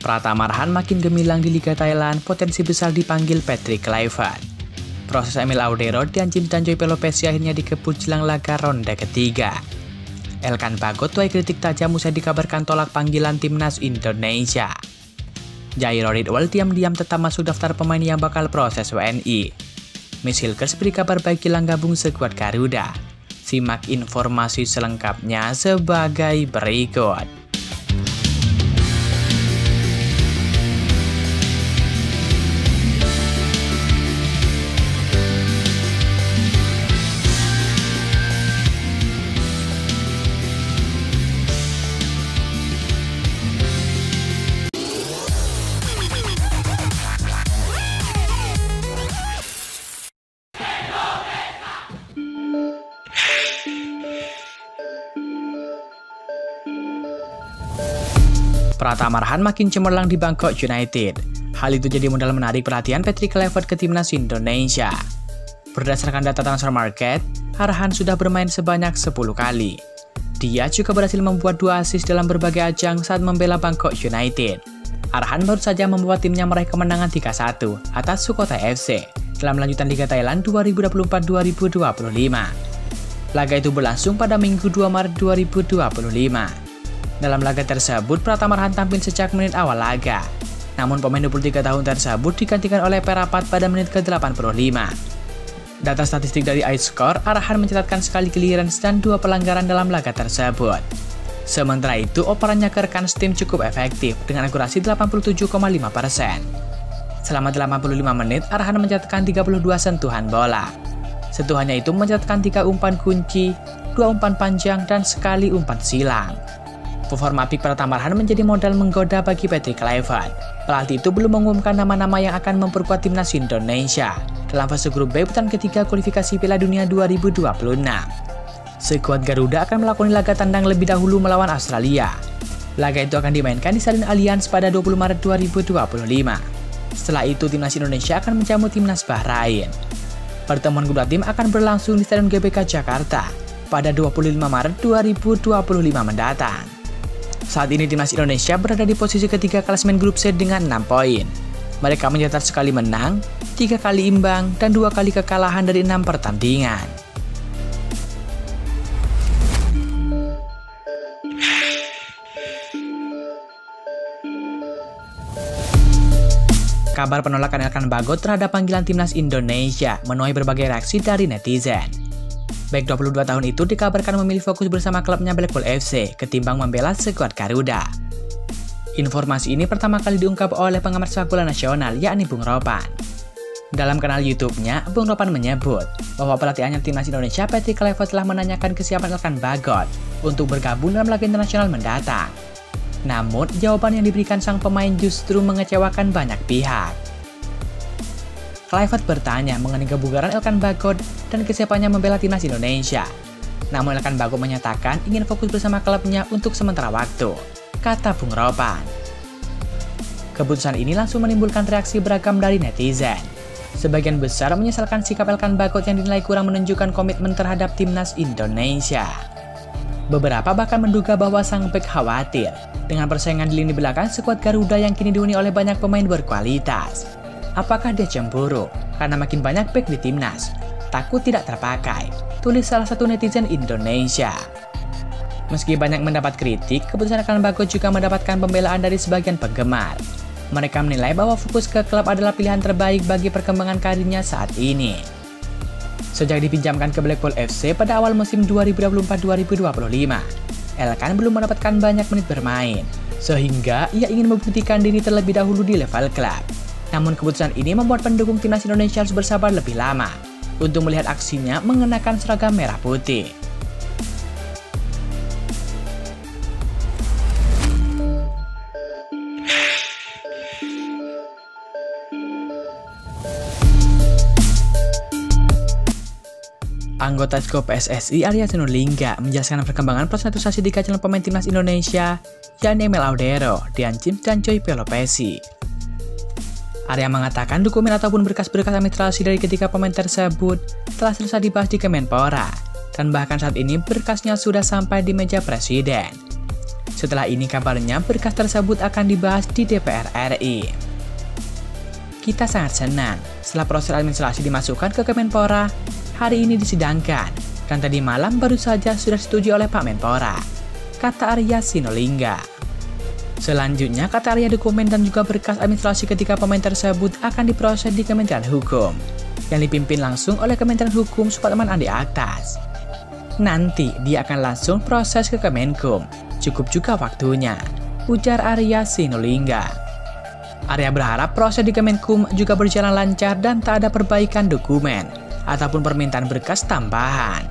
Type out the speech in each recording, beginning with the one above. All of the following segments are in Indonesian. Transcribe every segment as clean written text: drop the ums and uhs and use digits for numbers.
Pratama Arhan makin gemilang di Liga Thailand, potensi besar dipanggil Patrick Kluivert. Proses Emil Audero dan Jim Danjoy Pelopessi akhirnya dikebut jelang laga ronde ketiga. Elkan Bagot tuai kritik tajam usai dikabarkan tolak panggilan timnas Indonesia. Jairo Ridwal diam-diam tetap masuk daftar pemain yang bakal proses WNI. Miss Hilgers beri kabar baik hilang gabung skuad Garuda. Simak informasi selengkapnya sebagai berikut. Pratama Arhan makin cemerlang di Bangkok United. Hal itu jadi modal menarik perhatian Patrick Kluivert ke timnas Indonesia. Berdasarkan data transfer market, Arhan sudah bermain sebanyak 10 kali. Dia juga berhasil membuat 2 assist dalam berbagai ajang saat membela Bangkok United. Arhan baru saja membawa timnya meraih kemenangan 3-1 atas Sukhothai FC dalam lanjutan Liga Thailand 2024-2025. Laga itu berlangsung pada Minggu 2 Maret 2025. Dalam laga tersebut, Pratama Arhan tampil sejak menit awal laga. Namun pemain 23 tahun tersebut digantikan oleh Perapat pada menit ke-85. Data statistik dari iScore, Arhan mencatatkan sekali clearance dan 2 pelanggaran dalam laga tersebut. Sementara itu, operannya ke rekan tim cukup efektif dengan akurasi 87,5%. Selama 85 menit, Arhan mencatatkan 32 sentuhan bola. Sentuhannya itu mencatatkan 3 umpan kunci, 2 umpan panjang, dan sekali umpan silang. Performa apik Pratama Arhan menjadi modal menggoda bagi Patrick Kluivert. Pelatih itu belum mengumumkan nama-nama yang akan memperkuat timnas Indonesia dalam fase grup B putaran ketiga kualifikasi Piala Dunia 2026. Skuad Garuda akan melakoni laga tandang lebih dahulu melawan Australia. Laga itu akan dimainkan di Stadion Allianz pada 20 Maret 2025. Setelah itu, timnas Indonesia akan menjamu timnas Bahrain. Pertemuan kedua tim akan berlangsung di Stadion GBK Jakarta pada 25 Maret 2025 mendatang. Saat ini timnas Indonesia berada di posisi ketiga klasemen grup C dengan 6 poin. Mereka mencatat sekali menang, 3 kali imbang, dan 2 kali kekalahan dari 6 pertandingan. Kabar penolakan Elkan Bagot terhadap panggilan timnas Indonesia menuai berbagai reaksi dari netizen. Back 22 tahun itu dikabarkan memilih fokus bersama klubnya Blackpool FC ketimbang membela skuad Garuda. Informasi ini pertama kali diungkap oleh pengamat sepak bola nasional yakni Bung Ropan. Dalam kanal YouTube-nya, Bung Ropan menyebut bahwa pelatih anyar timnas Indonesia Patrick Kluivert telah menanyakan kesiapan Elkan Bagot untuk bergabung dalam laga internasional mendatang. Namun, jawaban yang diberikan sang pemain justru mengecewakan banyak pihak. Kluivert bertanya mengenai kebugaran Elkan Bagot dan kesiapannya membela timnas Indonesia. Namun Elkan Bagot menyatakan ingin fokus bersama klubnya untuk sementara waktu, kata Bung Ropan. Keputusan ini langsung menimbulkan reaksi beragam dari netizen. Sebagian besar menyesalkan sikap Elkan Bagot yang dinilai kurang menunjukkan komitmen terhadap timnas Indonesia. Beberapa bahkan menduga bahwa sang bek khawatir dengan persaingan di lini belakang skuad Garuda yang kini dihuni oleh banyak pemain berkualitas. Apakah dia cemburu karena makin banyak bek di timnas? Takut tidak terpakai, tulis salah satu netizen Indonesia. Meski banyak mendapat kritik, keputusan Elkan Bagot juga mendapatkan pembelaan dari sebagian penggemar. Mereka menilai bahwa fokus ke klub adalah pilihan terbaik bagi perkembangan karirnya saat ini. Sejak dipinjamkan ke Blackpool FC pada awal musim 2024-2025, Elkan belum mendapatkan banyak menit bermain, sehingga ia ingin membuktikan diri terlebih dahulu di level klub. Namun keputusan ini membuat pendukung timnas Indonesia harus bersabar lebih lama untuk melihat aksinya mengenakan seragam merah putih. Anggota Exco PSSI Arya Sinulinga menjelaskan perkembangan proses naturalisasi di calon pemain timnas Indonesia, yakni Emil Audero dan Jim Danjoy Pelopessi. Arya mengatakan dokumen ataupun berkas-berkas administrasi dari ketiga pemain tersebut telah selesai dibahas di Kemenpora, dan bahkan saat ini berkasnya sudah sampai di meja presiden. Setelah ini kabarnya berkas tersebut akan dibahas di DPR RI. Kita sangat senang setelah proses administrasi dimasukkan ke Kemenpora, hari ini disidangkan, dan tadi malam baru saja sudah disetujui oleh Pak Menpora, kata Arya Sinulinga. Selanjutnya, kata Arya, dokumen dan juga berkas administrasi ketiga pemain tersebut akan diproses di Kementerian Hukum, yang dipimpin langsung oleh Kementerian Hukum Suparman Andi Aktas. Nanti dia akan langsung proses ke Kemenkum, cukup juga waktunya, ujar Arya Sinulinga. Arya berharap proses di Kemenkum juga berjalan lancar dan tak ada perbaikan dokumen ataupun permintaan berkas tambahan.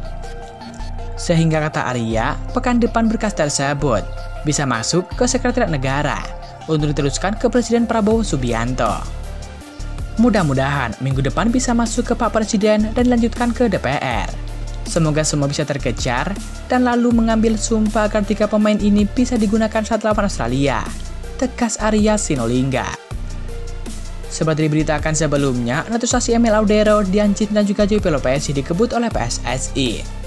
Sehingga kata Arya, pekan depan berkas tersebut bisa masuk ke Sekretariat Negara untuk diteruskan ke Presiden Prabowo Subianto. Mudah-mudahan minggu depan bisa masuk ke Pak Presiden dan dilanjutkan ke DPR. Semoga semua bisa terkejar dan lalu mengambil sumpah agar 3 pemain ini bisa digunakan saat lawan Australia, tegas Arya Sinulinga. Seperti diberitakan sebelumnya, naturalisasi Emil Audero, Dian Chin dan juga Joey Pelopesi dikebut oleh PSSI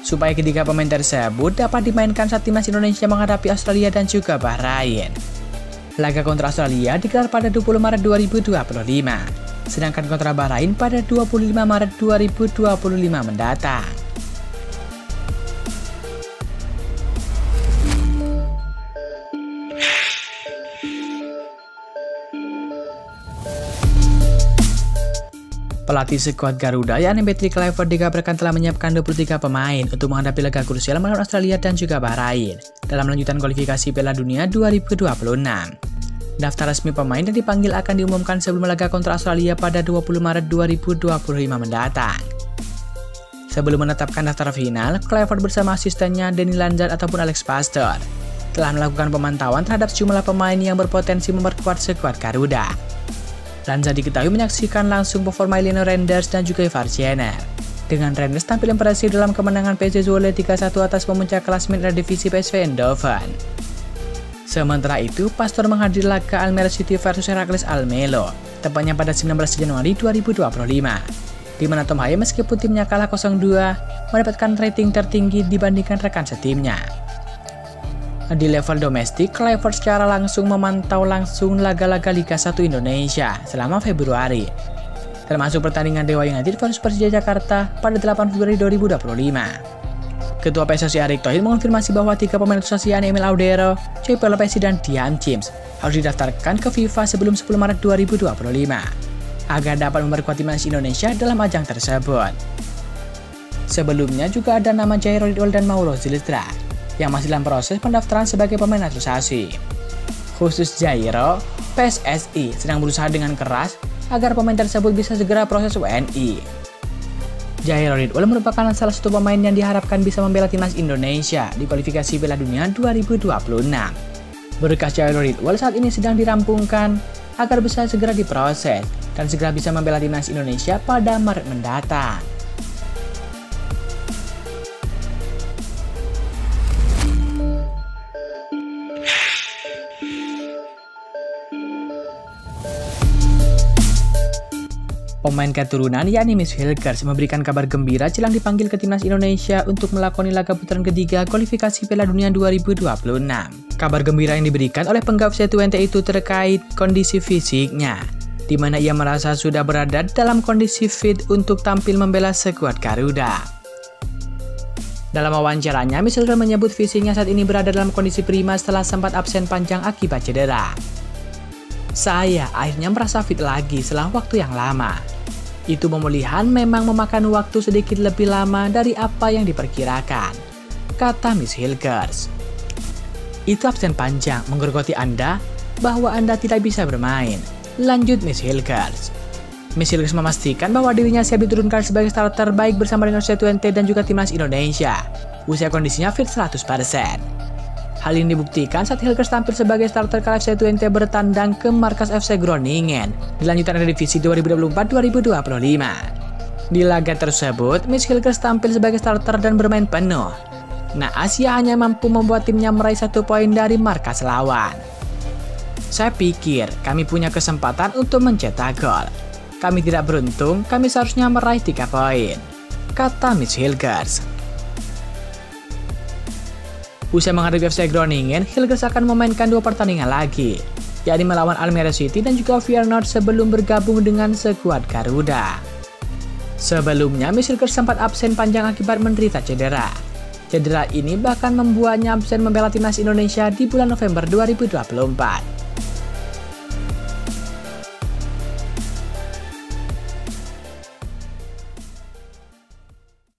supaya ketiga pemain tersebut dapat dimainkan saat timnas Indonesia menghadapi Australia dan juga Bahrain. Laga kontra Australia digelar pada 20 Maret 2025, sedangkan kontra Bahrain pada 25 Maret 2025 mendatang. Pelatih skuad Garuda yakni Patrick Kluivert dikabarkan telah menyiapkan 23 pemain untuk menghadapi laga krusial melawan Australia dan juga Bahrain dalam lanjutan kualifikasi Piala Dunia 2026. Daftar resmi pemain yang dipanggil akan diumumkan sebelum laga kontra Australia pada 20 Maret 2025 mendatang. Sebelum menetapkan daftar final, Kluivert bersama asistennya Denny Lanzar ataupun Alex Pastor telah melakukan pemantauan terhadap sejumlah pemain yang berpotensi memperkuat skuad Garuda. Lanzar diketahui menyaksikan langsung performa Lionel Renders dan juga Ivar Jenner, dengan Renders tampil impresif dalam kemenangan PSV Zwolle 3-1 atas pemuncak klasmen Eredivisie PSV Eindhoven. Sementara itu, Pastor menghadiri laga Almere City versus Heracles Almelo, tepatnya pada 19 Januari 2025, di mana Tom Haye meskipun timnya kalah 0-2, mendapatkan rating tertinggi dibandingkan rekan setimnya. Di level domestik, Kluivert secara langsung memantau langsung laga-laga Liga 1 Indonesia selama Februari, termasuk pertandingan Dewa United versus Persija Jakarta pada 8 Februari 2025. Ketua PSSI Erick Thohir mengonfirmasi bahwa 3 pemain naturalisasi yakni Emil Audero, Joey Pelopesi dan Dian Chims harus didaftarkan ke FIFA sebelum 10 Maret 2025 agar dapat memperkuat timnas Indonesia dalam ajang tersebut. Sebelumnya juga ada nama Jairo Ridwan dan Mauro Zylstra yang masih dalam proses pendaftaran sebagai pemain naturalisasi. Khusus Jairo, PSSI sedang berusaha dengan keras agar pemain tersebut bisa segera proses WNI. Jairo Ridwan merupakan salah satu pemain yang diharapkan bisa membela timnas Indonesia di kualifikasi Piala Dunia 2026. Berkas Jairo Ridwan saat ini sedang dirampungkan agar bisa segera diproses dan segera bisa membela timnas Indonesia pada Maret mendatang. Pemain keturunan yakni Mitch Hilgers memberikan kabar gembira jelang dipanggil ke timnas Indonesia untuk melakoni laga putaran ketiga kualifikasi Piala Dunia 2026. Kabar gembira yang diberikan oleh penggawa FC20 itu terkait kondisi fisiknya, di mana ia merasa sudah berada dalam kondisi fit untuk tampil membela skuad Garuda. Dalam wawancaranya, Mitch Hilgers menyebut fisiknya saat ini berada dalam kondisi prima setelah sempat absen panjang akibat cedera. Saya akhirnya merasa fit lagi setelah waktu yang lama. Itu pemulihan memang memakan waktu sedikit lebih lama dari apa yang diperkirakan, kata Mitch Hilgers. Itu absen panjang menggerogoti Anda bahwa Anda tidak bisa bermain, lanjut Mitch Hilgers. Mitch Hilgers memastikan bahwa dirinya siap diturunkan sebagai starter baik bersama dengan FC20 dan juga timnas Indonesia. Usia kondisinya fit 100%. Hal ini dibuktikan saat Hilgers tampil sebagai starter kala FC20 bertandang ke markas FC Groningen di lanjutan Eredivisie 2024-2025. Di laga tersebut, Mitch Hilgers tampil sebagai starter dan bermain penuh. Naas ia hanya mampu membuat timnya meraih 1 poin dari markas lawan. Saya pikir kami punya kesempatan untuk mencetak gol. Kami tidak beruntung, kami seharusnya meraih 3 poin, kata Mitch Hilgers. Usai menghadapi FC Groningen, Hilgers akan memainkan 2 pertandingan lagi, yakni melawan Almere City dan juga Feyenoord sebelum bergabung dengan skuad Garuda. Sebelumnya, Miss Hilgers sempat absen panjang akibat menderita cedera. Cedera ini bahkan membuatnya absen membela timnas Indonesia di bulan November 2024.